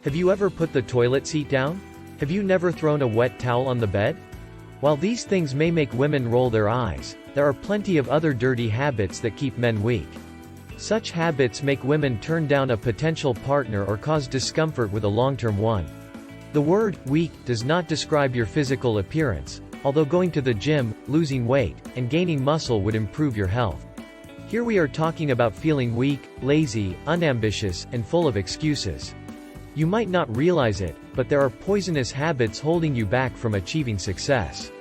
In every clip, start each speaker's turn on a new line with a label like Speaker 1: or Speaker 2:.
Speaker 1: Have you ever put the toilet seat down? Have you never thrown a wet towel on the bed? While these things may make women roll their eyes, there are plenty of other dirty habits that keep men weak. Such habits make women turn down a potential partner or cause discomfort with a long-term one. The word weak does not describe your physical appearance, although going to the gym, losing weight, and gaining muscle would improve your health. Here we are talking about feeling weak, lazy, unambitious, and full of excuses. You might not realize it, but there are poisonous habits holding you back from achieving success.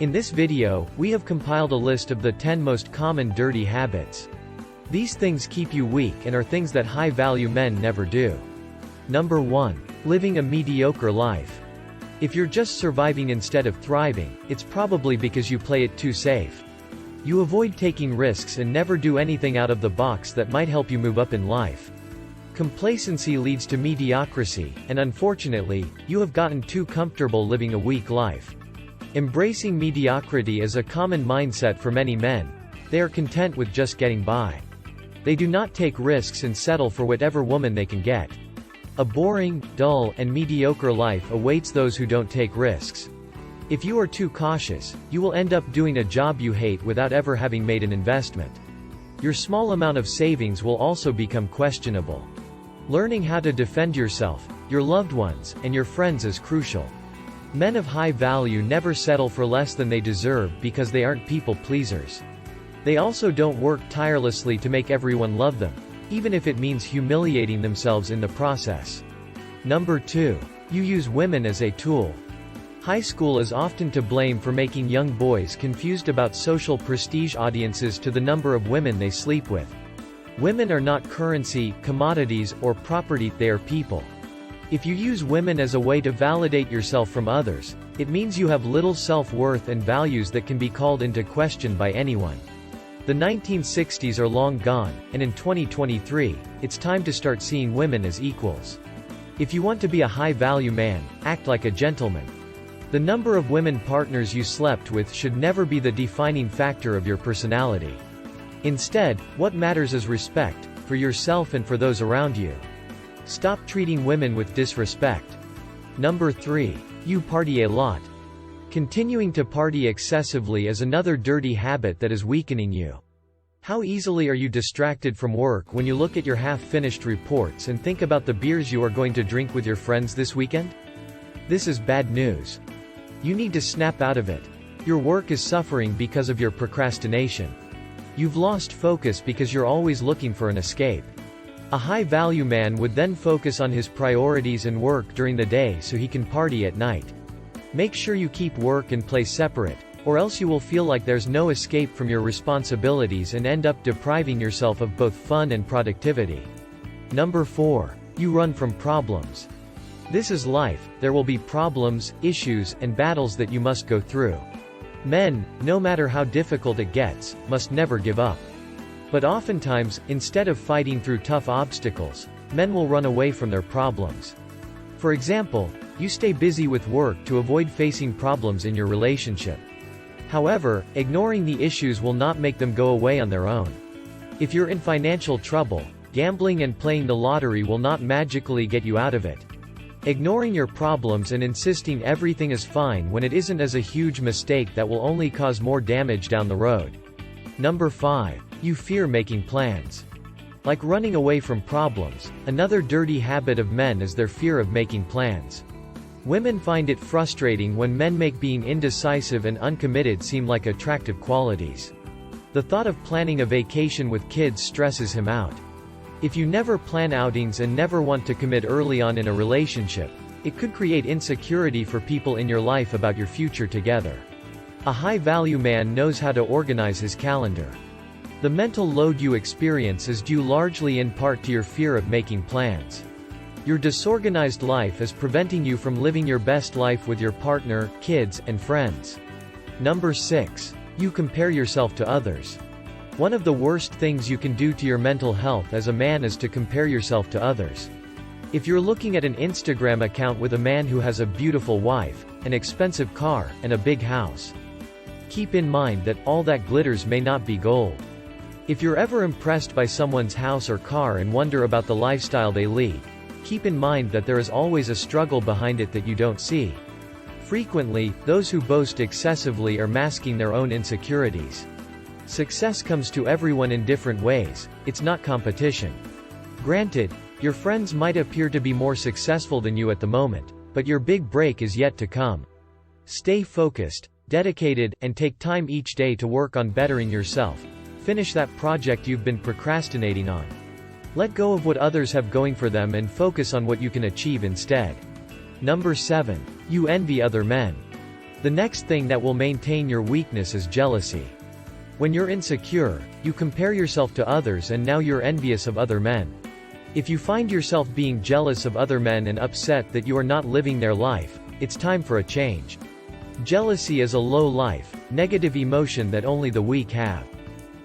Speaker 1: In this video, we have compiled a list of the 10 most common dirty habits. These things keep you weak and are things that high-value men never do. Number 1. Living a mediocre life. If you're just surviving instead of thriving, it's probably because you play it too safe. You avoid taking risks and never do anything out of the box that might help you move up in life. Complacency leads to mediocrity, and unfortunately, you have gotten too comfortable living a weak life. Embracing mediocrity is a common mindset for many men. They are content with just getting by. They do not take risks and settle for whatever woman they can get. A boring, dull, and mediocre life awaits those who don't take risks. If you are too cautious, you will end up doing a job you hate without ever having made an investment. Your small amount of savings will also become questionable. Learning how to defend yourself, your loved ones, and your friends is crucial. Men of high value never settle for less than they deserve because they aren't people pleasers. They also don't work tirelessly to make everyone love them, even if it means humiliating themselves in the process. Number 2. You use women as a tool. High school is often to blame for making young boys confused about social prestige audiences to the number of women they sleep with. Women are not currency, commodities, or property, they are people. If you use women as a way to validate yourself from others, it means you have little self-worth and values that can be called into question by anyone. The 1960s are long gone, and in 2023, it's time to start seeing women as equals. If you want to be a high-value man, act like a gentleman. The number of women partners you slept with should never be the defining factor of your personality. Instead, what matters is respect, for yourself and for those around you. Stop treating women with disrespect. Number 3. You party a lot. Continuing to party excessively is another dirty habit that is weakening you. How easily are you distracted from work when you look at your half-finished reports and think about the beers you are going to drink with your friends this weekend? This is bad news. You need to snap out of it. Your work is suffering because of your procrastination. You've lost focus because you're always looking for an escape. A high-value man would then focus on his priorities and work during the day so he can party at night. Make sure you keep work and play separate, or else you will feel like there's no escape from your responsibilities and end up depriving yourself of both fun and productivity. Number 4. You run from problems. This is life, there will be problems, issues, and battles that you must go through. Men, no matter how difficult it gets, must never give up. But oftentimes, instead of fighting through tough obstacles, men will run away from their problems. For example, you stay busy with work to avoid facing problems in your relationship. However, ignoring the issues will not make them go away on their own. If you're in financial trouble, gambling and playing the lottery will not magically get you out of it. Ignoring your problems and insisting everything is fine when it isn't is a huge mistake that will only cause more damage down the road. Number 5. You fear making plans. Like running away from problems, another dirty habit of men is their fear of making plans. Women find it frustrating when men make being indecisive and uncommitted seem like attractive qualities. The thought of planning a vacation with kids stresses him out. If you never plan outings and never want to commit early on in a relationship, it could create insecurity for people in your life about your future together. A high-value man knows how to organize his calendar. The mental load you experience is due largely in part to your fear of making plans. Your disorganized life is preventing you from living your best life with your partner, kids, and friends. Number 6. You compare yourself to others. One of the worst things you can do to your mental health as a man is to compare yourself to others. If you're looking at an Instagram account with a man who has a beautiful wife, an expensive car, and a big house, keep in mind that all that glitters may not be gold. If you're ever impressed by someone's house or car and wonder about the lifestyle they lead, keep in mind that there is always a struggle behind it that you don't see. Frequently, those who boast excessively are masking their own insecurities. Success comes to everyone in different ways, it's not competition. Granted, your friends might appear to be more successful than you at the moment, but your big break is yet to come. Stay focused, dedicated, and take time each day to work on bettering yourself. Finish that project you've been procrastinating on. Let go of what others have going for them and focus on what you can achieve instead. Number 7. You envy other men. The next thing that will maintain your weakness is jealousy. When you're insecure, you compare yourself to others and now you're envious of other men. If you find yourself being jealous of other men and upset that you are not living their life, it's time for a change. Jealousy is a low-life, negative emotion that only the weak have.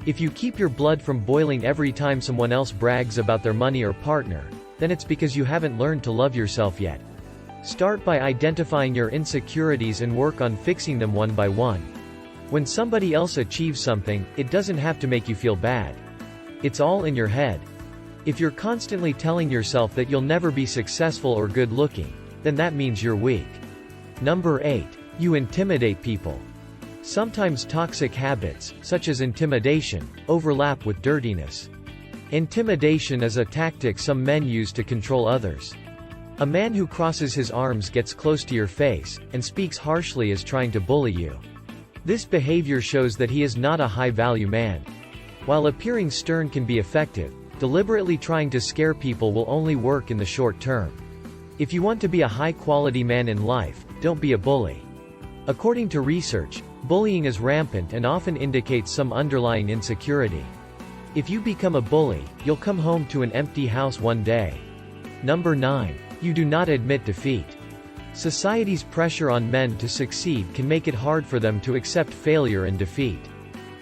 Speaker 1: If you keep your blood from boiling every time someone else brags about their money or partner, then it's because you haven't learned to love yourself yet. Start by identifying your insecurities and work on fixing them one by one. When somebody else achieves something, it doesn't have to make you feel bad. It's all in your head. If you're constantly telling yourself that you'll never be successful or good-looking, then that means you're weak. Number 8. You intimidate people. Sometimes toxic habits, such as intimidation, overlap with dirtiness. Intimidation is a tactic some men use to control others. A man who crosses his arms gets close to your face, and speaks harshly is trying to bully you. This behavior shows that he is not a high-value man. While appearing stern can be effective, deliberately trying to scare people will only work in the short term. If you want to be a high-quality man in life, don't be a bully. According to research, bullying is rampant and often indicates some underlying insecurity. If you become a bully, you'll come home to an empty house one day. Number 9. You do not admit defeat. Society's pressure on men to succeed can make it hard for them to accept failure and defeat.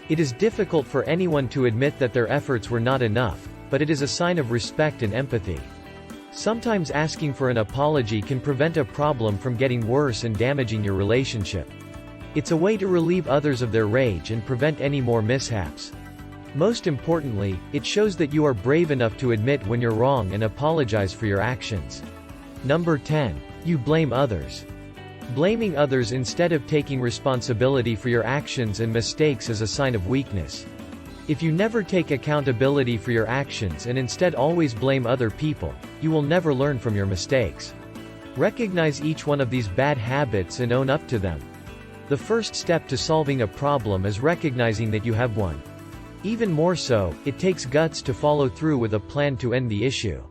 Speaker 1: It is difficult for anyone to admit that their efforts were not enough, but it is a sign of respect and empathy. Sometimes asking for an apology can prevent a problem from getting worse and damaging your relationship. It's a way to relieve others of their rage and prevent any more mishaps. Most importantly, it shows that you are brave enough to admit when you're wrong and apologize for your actions. Number 10. You blame others. Blaming others instead of taking responsibility for your actions and mistakes is a sign of weakness. If you never take accountability for your actions and instead always blame other people, you will never learn from your mistakes. Recognize each one of these bad habits and own up to them. The first step to solving a problem is recognizing that you have one. Even more so, it takes guts to follow through with a plan to end the issue.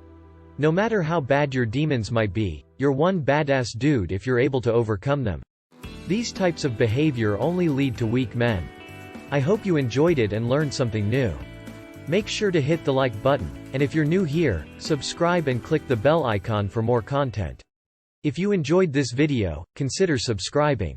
Speaker 1: No matter how bad your demons might be, you're one badass dude if you're able to overcome them. These types of behavior only lead to weak men. I hope you enjoyed it and learned something new. Make sure to hit the like button, and if you're new here, subscribe and click the bell icon for more content. If you enjoyed this video, consider subscribing.